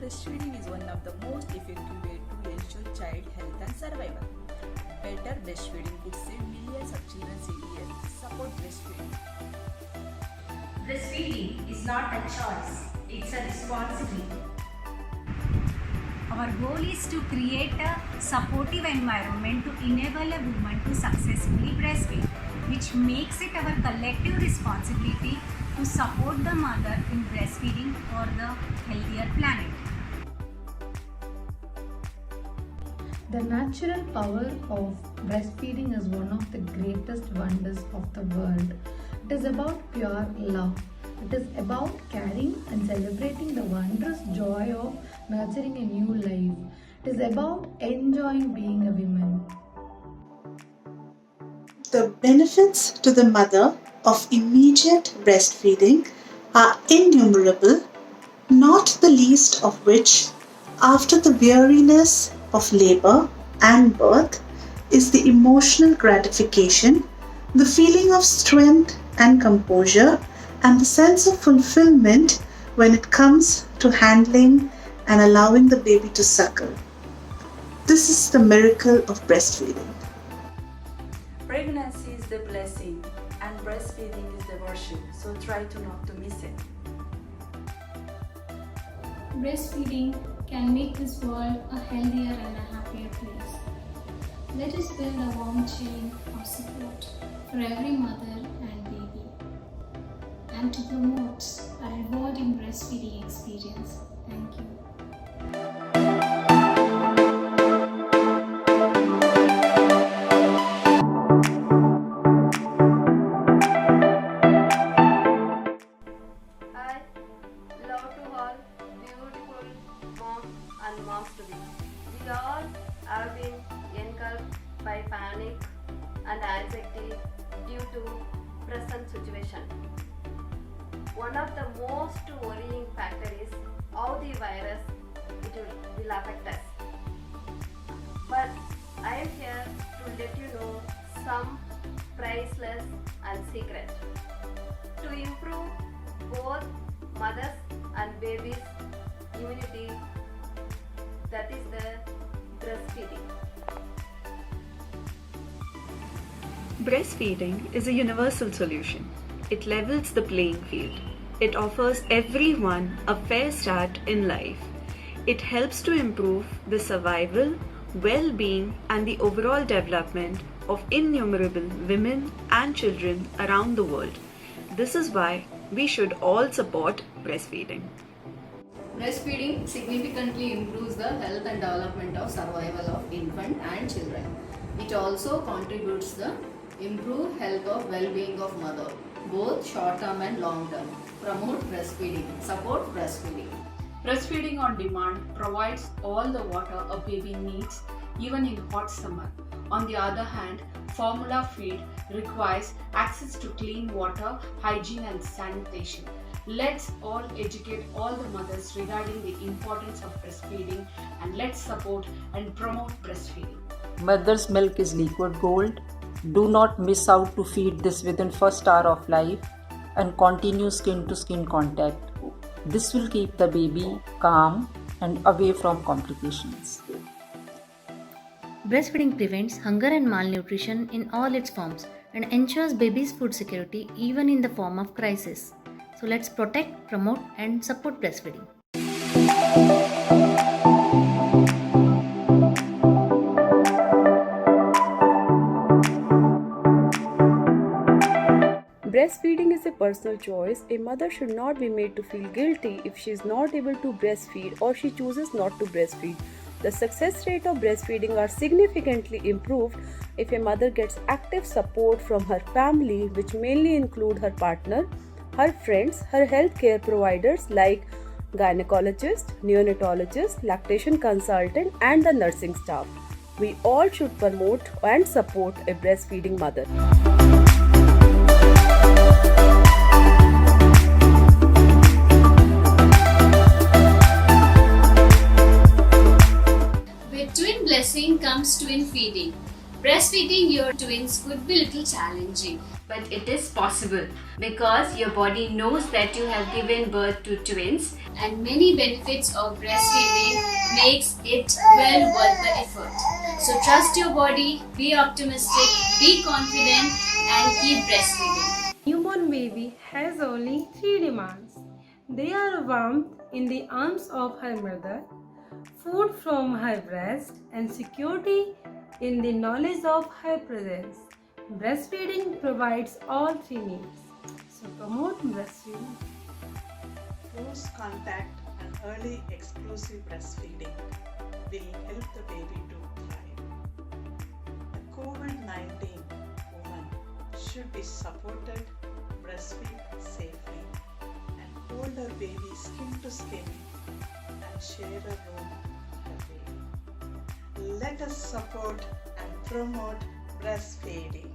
Breastfeeding is one of the most effective ways to ensure child health and survival. Better breastfeeding could save millions of children a year. Support breastfeeding. Breastfeeding is not a choice, it's a responsibility. Our goal is to create a supportive environment to enable a woman to successfully breastfeed, which makes it our collective responsibility to support the mother in breastfeeding for the healthier planet. The natural power of breastfeeding is one of the greatest wonders of the world. It is about pure love. It is about caring and celebrating the wondrous joy of nurturing a new life. It is about enjoying being a woman. The benefits to the mother of immediate breastfeeding are innumerable, not the least of which, after the weariness of labor and birth, is the emotional gratification, the feeling of strength and composure, and the sense of fulfillment when it comes to handling and allowing the baby to suckle. This is the miracle of breastfeeding. Pregnancy is the blessing and breastfeeding is the worship, so try to not to miss it. Breastfeeding can make this world a healthier and a happier place. Let us build a warm chain of support for every mother and baby, and to promote a rewarding breastfeeding experience. Thank you. I love to all beautiful moms and moms to be. We all have been engulfed by panic and anxiety due to present situation. One of the most worrying factor is how the virus will affect us. But I am here to let you know some priceless and secret to improve both mothers and babies' immunity, that is the breastfeeding. Breastfeeding is a universal solution. It levels the playing field. It offers everyone a fair start in life. It helps to improve the survival, well-being, and the overall development of innumerable women and children around the world. This is why we should all support breastfeeding. Breastfeeding significantly improves the health and development of survival of infant and children. It also contributes the improved health of well-being of mother, both short-term and long-term. Promote breastfeeding. Support breastfeeding. Breastfeeding on demand provides all the water a baby needs even in hot summer. On the other hand, formula feed requires access to clean water, hygiene and sanitation. Let's all educate all the mothers regarding the importance of breastfeeding, and let's support and promote breastfeeding. Mother's milk is liquid gold. Do not miss out to feed this within first hour of life and continue skin to skin contact. This will keep the baby calm and away from complications. Breastfeeding prevents hunger and malnutrition in all its forms and ensures baby's food security even in the form of crisis. So let's protect, promote and support breastfeeding. Breastfeeding is a personal choice. A mother should not be made to feel guilty if she is not able to breastfeed or she chooses not to breastfeed. The success rate of breastfeeding are significantly improved if a mother gets active support from her family, which mainly include her partner, her friends, her healthcare providers like gynecologist, neonatologist, lactation consultant and the nursing staff. We all should promote and support a breastfeeding mother. With twin blessing comes twin feeding. Breastfeeding your twins could be a little challenging, but it is possible because your body knows that you have given birth to twins, and many benefits of breastfeeding makes it well worth the effort. So trust your body, be optimistic, be confident, and keep breastfeeding. Newborn baby has only 3 demands. They are warmth in the arms of her mother, food from her breast, and security in the knowledge of her presence. Breastfeeding provides all 3 needs. So promote breastfeeding. Close contact and early exclusive breastfeeding will help the baby to thrive. A COVID-19 woman should be supported, breastfeed safely, and hold her baby skin to skin and share a room with her baby. Let us support and promote breastfeeding.